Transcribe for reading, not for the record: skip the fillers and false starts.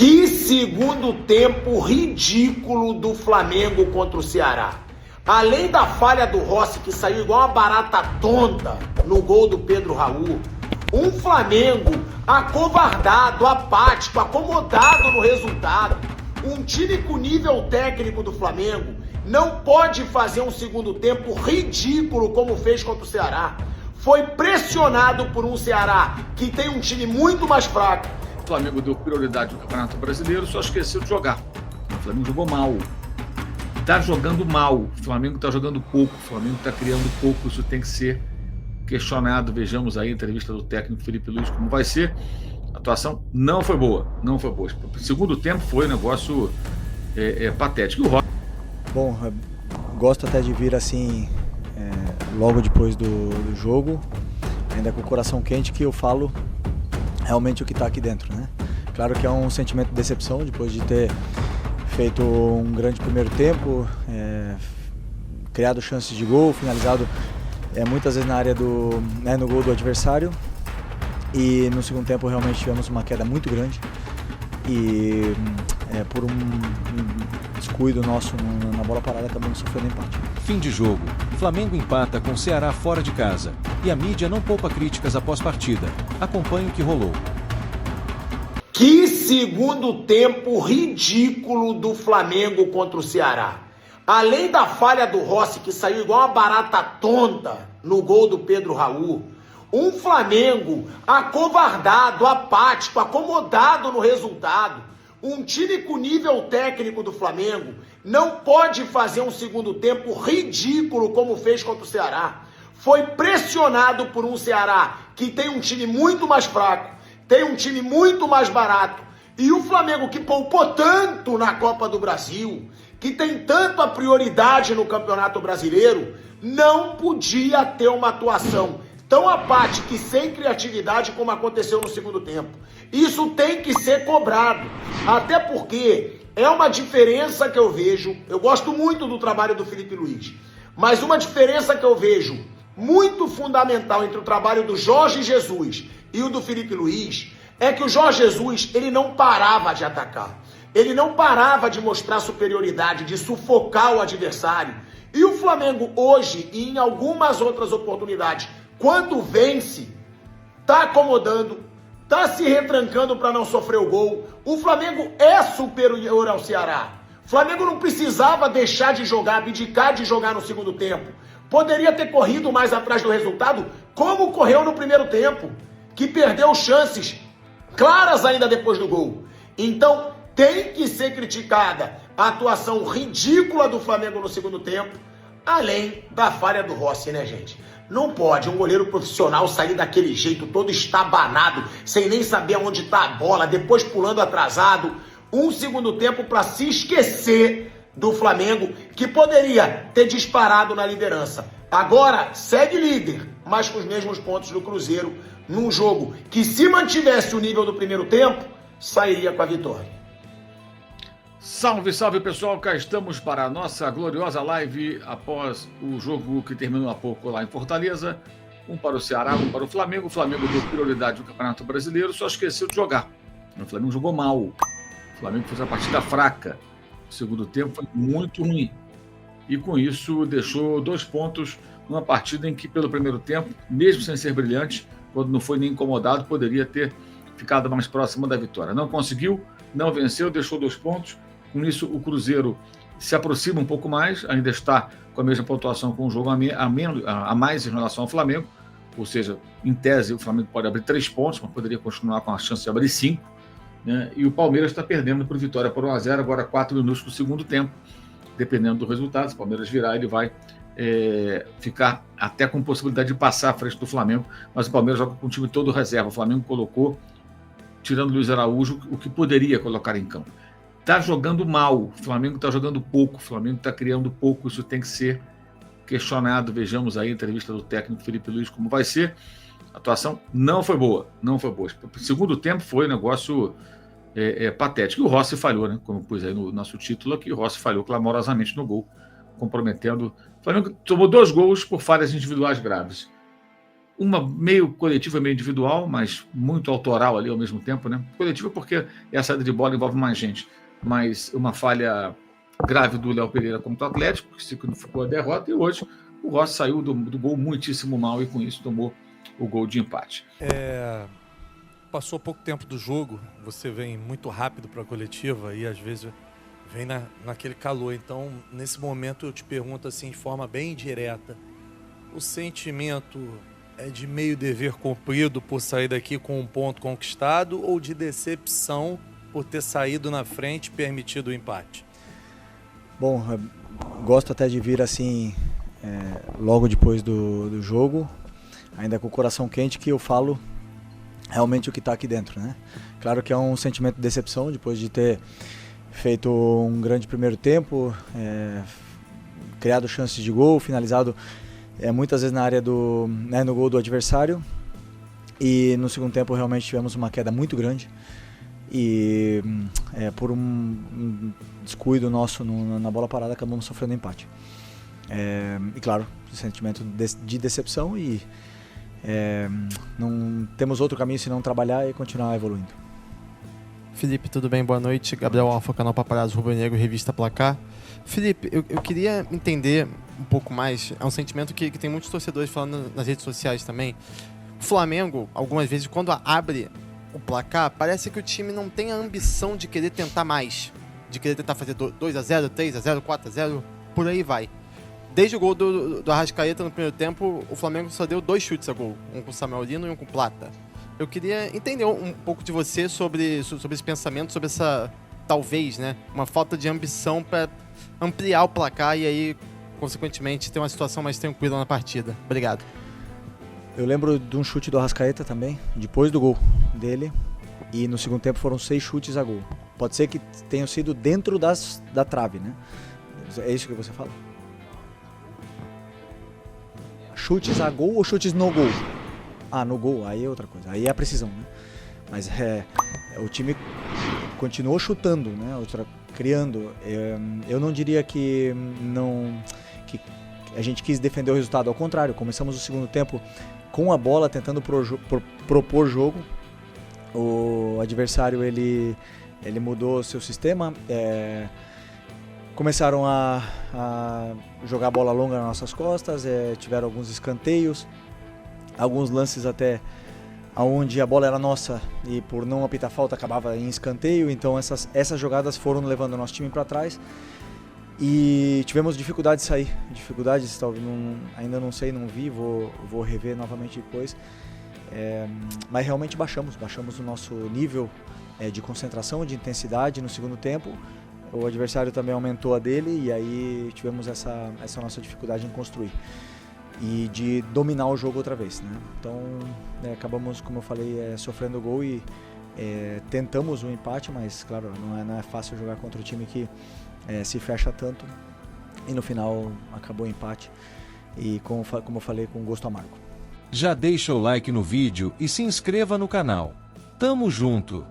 Que segundo tempo ridículo do Flamengo contra o Ceará. Além da falha do Rossi, que saiu igual uma barata tonta no gol do Pedro Raul, um Flamengo acovardado, apático, acomodado no resultado. Um time com nível técnico do Flamengo não pode fazer um segundo tempo ridículo como fez contra o Ceará. Foi pressionado por um Ceará que tem um time muito mais fraco. O Flamengo deu prioridade no Campeonato Brasileiro, só esqueceu de jogar. O Flamengo jogou mal. Está jogando mal. O Flamengo está jogando pouco. O Flamengo está criando pouco. Isso tem que ser questionado. Vejamos aí a entrevista do técnico Felipe Luiz como vai ser. A atuação não foi boa. Não foi boa. O segundo tempo foi um negócio patético. E o Rossi... Bom, gosto até de vir assim, logo depois do jogo, ainda com o coração quente, que eu falo realmente o que está aqui dentro, né? Claro que é um sentimento de decepção depois de ter feito um grande primeiro tempo, criado chances de gol, finalizado muitas vezes na área no gol do adversário, e no segundo tempo realmente tivemos uma queda muito grande e por um descuido nosso na bola parada acabamos sofrendo empate. Fim de jogo. Flamengo empata com o Ceará fora de casa. E a mídia não poupa críticas após partida. Acompanhe o que rolou. Que segundo tempo ridículo do Flamengo contra o Ceará. Além da falha do Rossi, que saiu igual uma barata tonta no gol do Pedro Raul, um Flamengo acovardado, apático, acomodado no resultado. Um time com nível técnico do Flamengo não pode fazer um segundo tempo ridículo como fez contra o Ceará. Foi pressionado por um Ceará que tem um time muito mais fraco, tem um time muito mais barato. E o Flamengo, que poupou tanto na Copa do Brasil, que tem tanta prioridade no Campeonato Brasileiro, não podia ter uma atuação tão apática e sem criatividade como aconteceu no segundo tempo. Isso tem que ser cobrado, até porque é uma diferença que eu vejo. Eu gosto muito do trabalho do Felipe Luiz, mas uma diferença que eu vejo muito fundamental entre o trabalho do Jorge Jesus e o do Felipe Luiz é que o Jorge Jesus, ele não parava de atacar, ele não parava de mostrar superioridade, de sufocar o adversário. E o Flamengo hoje, e em algumas outras oportunidades, quando vence, tá acomodando, tá se retrancando para não sofrer o gol. O Flamengo é superior ao Ceará. O Flamengo não precisava deixar de jogar, abdicar de jogar no segundo tempo. Poderia ter corrido mais atrás do resultado, como correu no primeiro tempo, que perdeu chances claras ainda depois do gol. Então, tem que ser criticada a atuação ridícula do Flamengo no segundo tempo, além da falha do Rossi, né, gente? Não pode um goleiro profissional sair daquele jeito, todo estabanado, sem nem saber onde está a bola, depois pulando atrasado. Um segundo tempo para se esquecer do Flamengo, que poderia ter disparado na liderança. Agora segue líder, mas com os mesmos pontos do Cruzeiro, num jogo que, se mantivesse o nível do primeiro tempo, sairia com a vitória. Salve, salve pessoal, cá estamos para a nossa gloriosa live após o jogo que terminou há pouco lá em Fortaleza. Um para o Ceará, um para o Flamengo. O Flamengo deu prioridade no Campeonato Brasileiro, só esqueceu de jogar. O Flamengo jogou mal. O Flamengo fez uma partida fraca. O segundo tempo foi muito ruim. E com isso deixou 2 pontos numa partida em que, pelo primeiro tempo, mesmo sem ser brilhante, quando não foi nem incomodado, poderia ter ficado mais próximo da vitória. Não conseguiu, não venceu, deixou 2 pontos. Com isso, o Cruzeiro se aproxima um pouco mais, ainda está com a mesma pontuação, com um jogo a mais em relação ao Flamengo, ou seja, em tese o Flamengo pode abrir 3 pontos, mas poderia continuar com a chance de abrir 5, né? E o Palmeiras está perdendo por vitória por 1-0, agora 4 minutos do segundo tempo, dependendo do resultado. Se o Palmeiras virar, ele vai ficar até com possibilidade de passar à frente do Flamengo, mas o Palmeiras joga com o time todo reserva. O Flamengo colocou, tirando o Luiz Araújo, o que poderia colocar em campo. Está jogando mal, o Flamengo está jogando pouco, o Flamengo está criando pouco, isso tem que ser questionado. Vejamos aí a entrevista do técnico Felipe Luiz como vai ser. A atuação não foi boa, não foi boa. O segundo tempo foi um negócio patético. E o Rossi falhou, né? Como pus aí no nosso título aqui, o Rossi falhou clamorosamente no gol, comprometendo. O Flamengo tomou 2 gols por falhas individuais graves. uma meio coletiva, meio individual, mas muito autoral ali ao mesmo tempo, né? Coletiva porque a saída de bola envolve mais gente, mas uma falha grave do Léo Pereira contra o Atlético, que significou a derrota, e hoje o Rossi saiu do gol muitíssimo mal e com isso tomou o gol de empate. Passou pouco tempo do jogo, você vem muito rápido para a coletiva e às vezes vem naquele calor. Então, nesse momento eu te pergunto assim de forma bem direta, o sentimento é de meio dever cumprido por sair daqui com um ponto conquistado ou de decepção por ter saído na frente e permitido o empate? Bom, gosto até de vir assim, logo depois do jogo, ainda com o coração quente, que eu falo realmente o que está aqui dentro, né? Claro que é um sentimento de decepção depois de ter feito um grande primeiro tempo, criado chances de gol, finalizado muitas vezes na área no gol do adversário, e no segundo tempo realmente tivemos uma queda muito grande e por um descuido nosso na bola parada acabamos sofrendo empate. E claro, sentimento de decepção e não temos outro caminho senão trabalhar e continuar evoluindo. Felipe, tudo bem? Boa noite. Gabriel Alfa, canal Paparazzo Rubro Negro, revista Placar. Felipe, eu queria entender um pouco mais, é um sentimento que tem muitos torcedores falando nas redes sociais também. O Flamengo, algumas vezes, quando abre o placar, parece que o time não tem a ambição de querer tentar mais, de querer tentar fazer 2-0, 3-0, 4-0, por aí vai. Desde o gol do Arrascaeta no primeiro tempo, o Flamengo só deu 2 chutes a gol, um com o Samuel Lino e um com o Plata. Eu queria entender um pouco de você sobre esse pensamento, sobre essa, talvez, né, uma falta de ambição para ampliar o placar e aí, consequentemente, ter uma situação mais tranquila na partida. Obrigado. Eu lembro de um chute do Arrascaeta também, depois do gol dele, e no segundo tempo foram 6 chutes a gol. Pode ser que tenham sido dentro da trave, né? É isso que você fala? Chutes a gol ou chutes no gol? Ah, no gol, aí é outra coisa, aí é a precisão, né? Mas o time continuou chutando, né? Criando. Eu não diria que a gente quis defender o resultado, ao contrário, começamos o segundo tempo com a bola, tentando propor jogo. O adversário ele mudou seu sistema, começaram a jogar a bola longa nas nossas costas, tiveram alguns escanteios, alguns lances até onde a bola era nossa e por não apitar falta acabava em escanteio, então essas jogadas foram levando o nosso time para trás e tivemos dificuldade de sair, ainda não sei, não vi, vou rever novamente depois, mas realmente baixamos o nosso nível de concentração, de intensidade no segundo tempo. O adversário também aumentou a dele e aí tivemos essa nossa dificuldade em construir e de dominar o jogo outra vez, né? Então acabamos, como eu falei, sofrendo o gol e tentamos um empate, mas claro, não é fácil jogar contra um time que se fecha tanto e no final acabou o empate e como eu falei, com gosto amargo. Já deixa o like no vídeo e se inscreva no canal. Tamo junto!